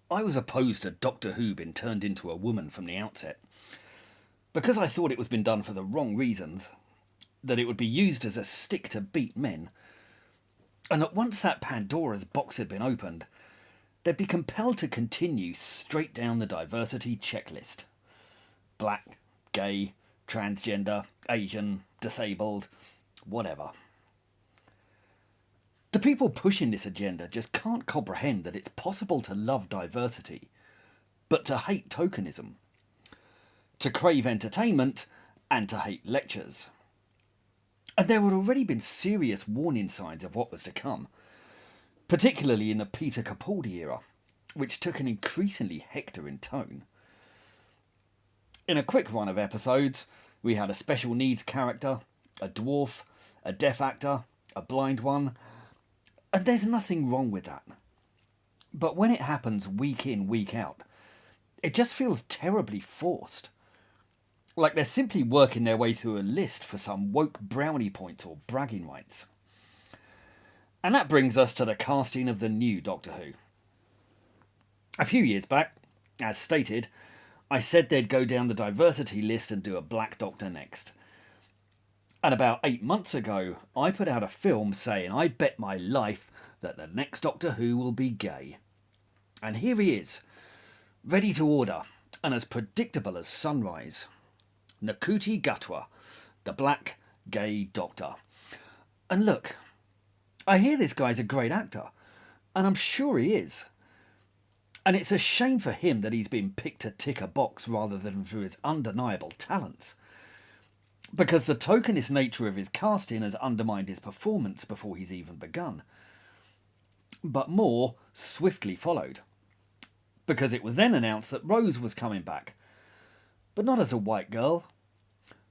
I was opposed to Doctor Who being turned into a woman from the outset, because I thought it was been done for the wrong reasons, that it would be used as a stick to beat men, and that once that Pandora's box had been opened, they'd be compelled to continue straight down the diversity checklist. Black, gay, transgender, Asian, disabled, whatever. The people pushing this agenda just can't comprehend that it's possible to love diversity, but to hate tokenism, to crave entertainment, and to hate lectures. And there had already been serious warning signs of what was to come, particularly in the Peter Capaldi era, which took an increasingly hectoring tone. In a quick run of episodes, we had a special needs character, a dwarf, a deaf actor, a blind one, and there's nothing wrong with that. But when it happens week in, week out, it just feels terribly forced. Like they're simply working their way through a list for some woke brownie points or bragging rights. And that brings us to the casting of the new Doctor Who. A few years back, as stated, I said they'd go down the diversity list and do a black Doctor next. And about 8 months ago, I put out a film saying I bet my life that the next Doctor Who will be gay. And here he is, ready to order, and as predictable as sunrise. Nakuti Gatwa, the black gay Doctor. And look, I hear this guy's a great actor, and I'm sure he is. And it's a shame for him that he's been picked to tick a box rather than through his undeniable talents. Because the tokenist nature of his casting has undermined his performance before he's even begun. But more swiftly followed. Because it was then announced that Rose was coming back. But not as a white girl.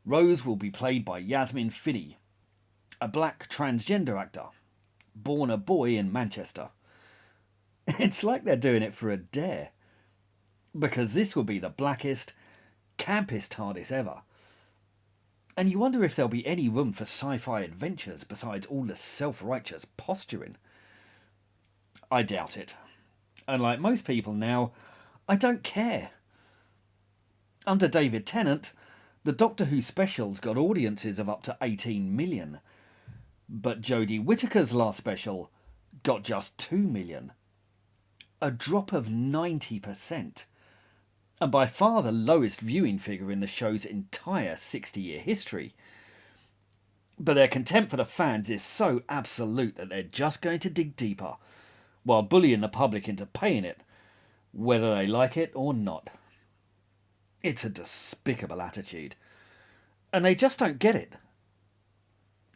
Rose will be played by Yasmin Finney, a black transgender actor, born a boy in Manchester. It's like they're doing it for a dare. Because this will be the blackest, campest TARDIS ever. And you wonder if there'll be any room for sci-fi adventures besides all the self-righteous posturing. I doubt it. And like most people now, I don't care. Under David Tennant, the Doctor Who specials got audiences of up to 18 million. But Jodie Whittaker's last special got just 2 million. A drop of 90%. And by far the lowest viewing figure in the show's entire 60-year history. But their contempt for the fans is so absolute that they're just going to dig deeper, while bullying the public into paying it, whether they like it or not. It's a despicable attitude. And they just don't get it.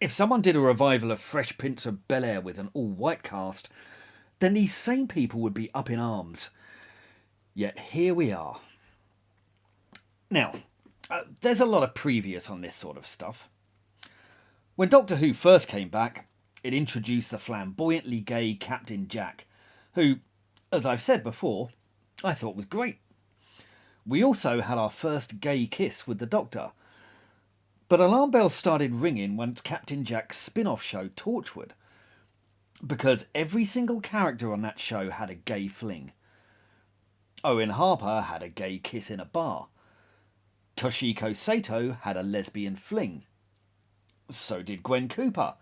If someone did a revival of Fresh Prince of Bel-Air with an all-white cast, then these same people would be up in arms. Yet here we are. Now, there's a lot of previous on this sort of stuff. When Doctor Who first came back, it introduced the flamboyantly gay Captain Jack, who, as I've said before, I thought was great. We also had our first gay kiss with the Doctor. But alarm bells started ringing once Captain Jack's spin-off show Torchwood, because every single character on that show had a gay fling. Owen Harper had a gay kiss in a bar. Toshiko Sato had a lesbian fling. So did Gwen Cooper.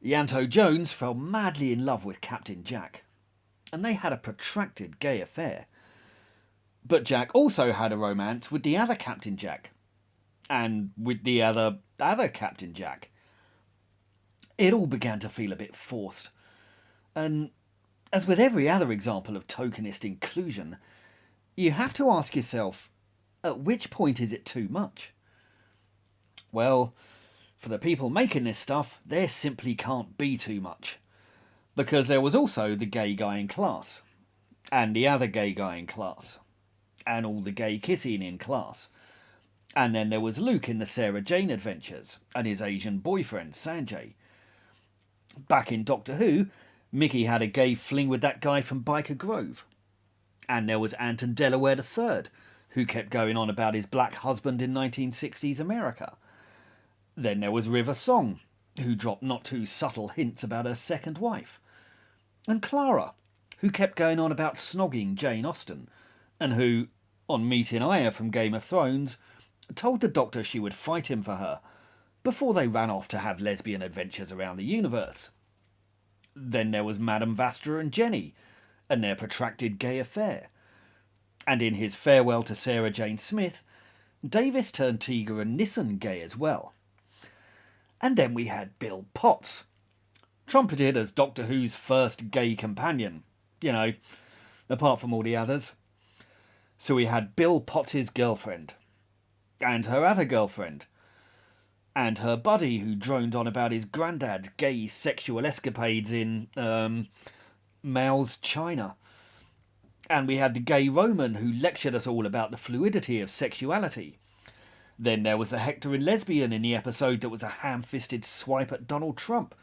Yanto Jones fell madly in love with Captain Jack, and they had a protracted gay affair. But Jack also had a romance with the other Captain Jack, and with the other Captain Jack. It all began to feel a bit forced, and as with every other example of tokenist inclusion, you have to ask yourself, at which point is it too much? Well, for the people making this stuff, there simply can't be too much. Because there was also the gay guy in class, and the other gay guy in class, and all the gay kissing in class. And then there was Luke in the Sarah Jane Adventures, and his Asian boyfriend, Sanjay. Back in Doctor Who, Mickey had a gay fling with that guy from Biker Grove. And there was Anton Delaware III, who kept going on about his black husband in 1960s America. Then there was River Song, who dropped not too subtle hints about her second wife. And Clara, who kept going on about snogging Jane Austen, and who, on meeting Arya from Game of Thrones, told the Doctor she would fight him for her, before they ran off to have lesbian adventures around the universe. Then there was Madame Vastra and Jenny, and their protracted gay affair. And in his farewell to Sarah Jane Smith, Davis turned Teague and Nissen gay as well. And then we had Bill Potts, trumpeted as Doctor Who's first gay companion, apart from all the others. So we had Bill Potts' girlfriend, and her other girlfriend, and her buddy who droned on about his granddad's gay sexual escapades in Mao's China. And we had the gay Roman who lectured us all about the fluidity of sexuality. Then there was the Hector and lesbian in the episode that was a ham-fisted swipe at Donald Trump.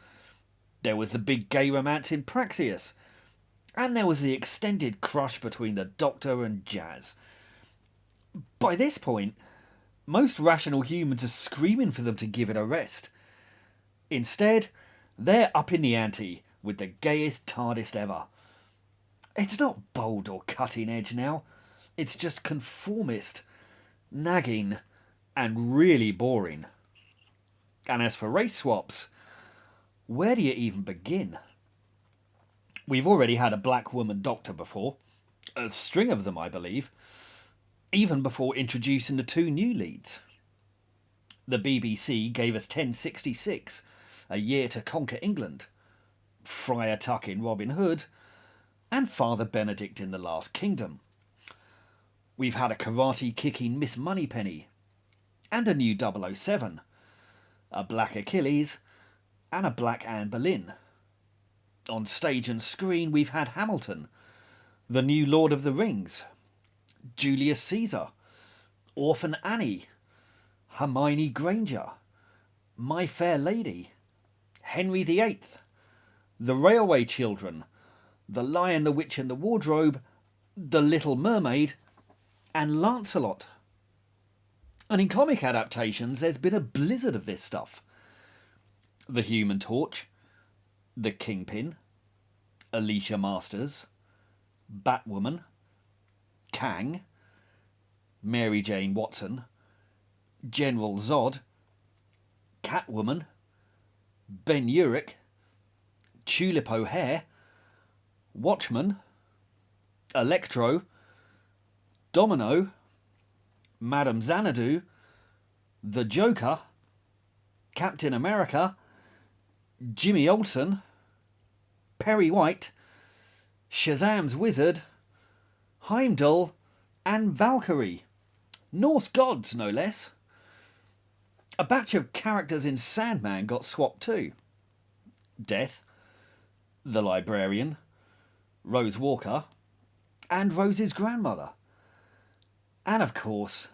There was the big gay romance in Praxeus. And there was the extended crush between the Doctor and Jazz. By this point, most rational humans are screaming for them to give it a rest. Instead, they're up in the ante with the gayest TARDIS ever. It's not bold or cutting edge now. It's just conformist, nagging, and really boring. And as for race swaps, where do you even begin? We've already had a black woman Doctor before. A string of them, I believe. Even before introducing the two new leads. The BBC gave us 1066, A Year to Conquer England, Friar Tuck in Robin Hood, and Father Benedict in The Last Kingdom. We've had a karate-kicking Miss Moneypenny, and a new 007, a black Achilles, and a black Anne Boleyn. On stage and screen we've had Hamilton, the new Lord of the Rings, Julius Caesar, Orphan Annie, Hermione Granger, My Fair Lady, Henry VIII, The Railway Children, The Lion, the Witch and the Wardrobe, The Little Mermaid, and Lancelot. And in comic adaptations there's been a blizzard of this stuff. The Human Torch, The Kingpin, Alicia Masters, Batwoman, Kang, Mary Jane Watson, General Zod, Catwoman, Ben Urich, Tulip O'Hare, Watchman, Electro, Domino, Madame Xanadu, The Joker, Captain America, Jimmy Olsen, Perry White, Shazam's Wizard, Heimdall, and Valkyrie. Norse gods, no less. A batch of characters in Sandman got swapped too. Death, the Librarian, Rose Walker, and Rose's grandmother. And of course,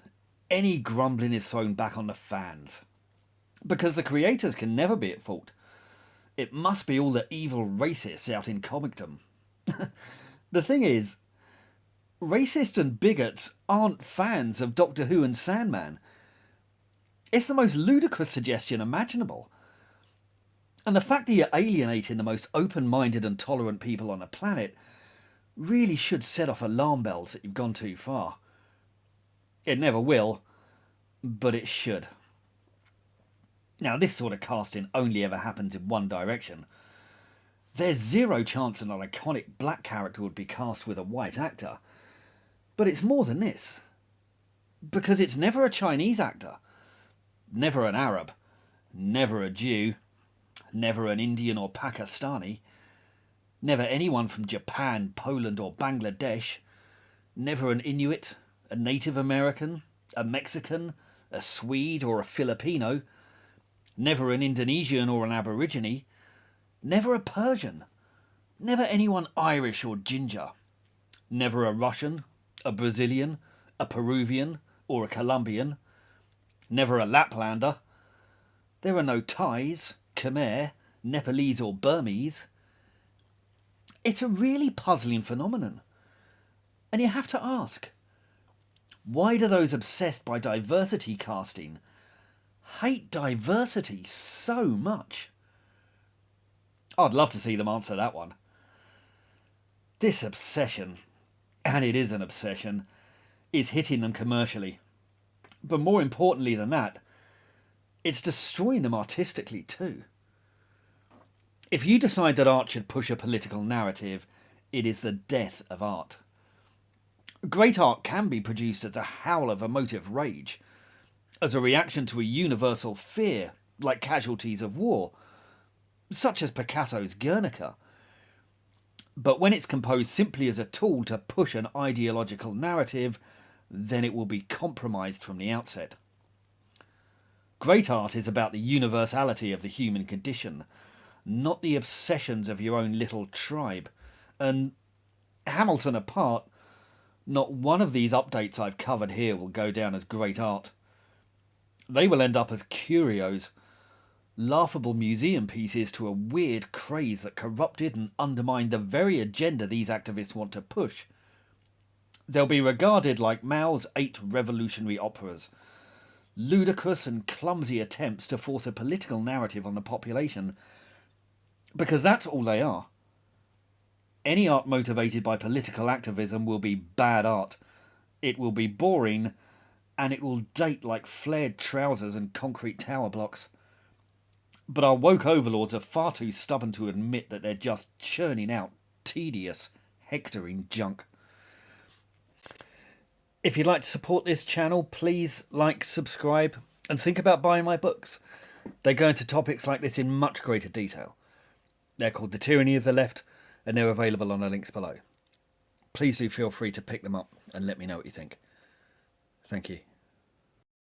any grumbling is thrown back on the fans. Because the creators can never be at fault. It must be all the evil racists out in comicdom. The thing is, racists and bigots aren't fans of Doctor Who and Sandman. It's the most ludicrous suggestion imaginable. And the fact that you're alienating the most open-minded and tolerant people on the planet really should set off alarm bells that you've gone too far. It never will, but it should. Now, this sort of casting only ever happens in one direction. There's zero chance an iconic black character would be cast with a white actor. But it's more than this. Because it's never a Chinese actor, never an Arab, never a Jew, never an Indian or Pakistani, never anyone from Japan, Poland or Bangladesh, never an Inuit, a Native American, a Mexican, a Swede or a Filipino, never an Indonesian or an Aborigine, never a Persian, never anyone Irish or ginger, never a Russian, a Brazilian, a Peruvian or a Colombian, never a Laplander. There are no Thais, Khmer, Nepalese or Burmese. It's a really puzzling phenomenon. And you have to ask, why do those obsessed by diversity casting hate diversity so much? I'd love to see them answer that one. This obsession, and it is an obsession, is hitting them commercially. But more importantly than that, it's destroying them artistically too. If you decide that art should push a political narrative, it is the death of art. Great art can be produced as a howl of emotive rage, as a reaction to a universal fear, like casualties of war, such as Picasso's Guernica. But when it's composed simply as a tool to push an ideological narrative, then it will be compromised from the outset. Great art is about the universality of the human condition, not the obsessions of your own little tribe. And Hamilton apart, not one of these updates I've covered here will go down as great art. They will end up as curios, laughable museum pieces to a weird craze that corrupted and undermined the very agenda these activists want to push. They'll be regarded like Mao's 8 revolutionary operas, ludicrous and clumsy attempts to force a political narrative on the population, because that's all they are. Any art motivated by political activism will be bad art. It will be boring, and it will date like flared trousers and concrete tower blocks. But our woke overlords are far too stubborn to admit that they're just churning out tedious, hectoring junk. If you'd like to support this channel, please like, subscribe, and think about buying my books. They go into topics like this in much greater detail. They're called The Tyranny of the Left, and they're available on the links below. Please do feel free to pick them up and let me know what you think. Thank you.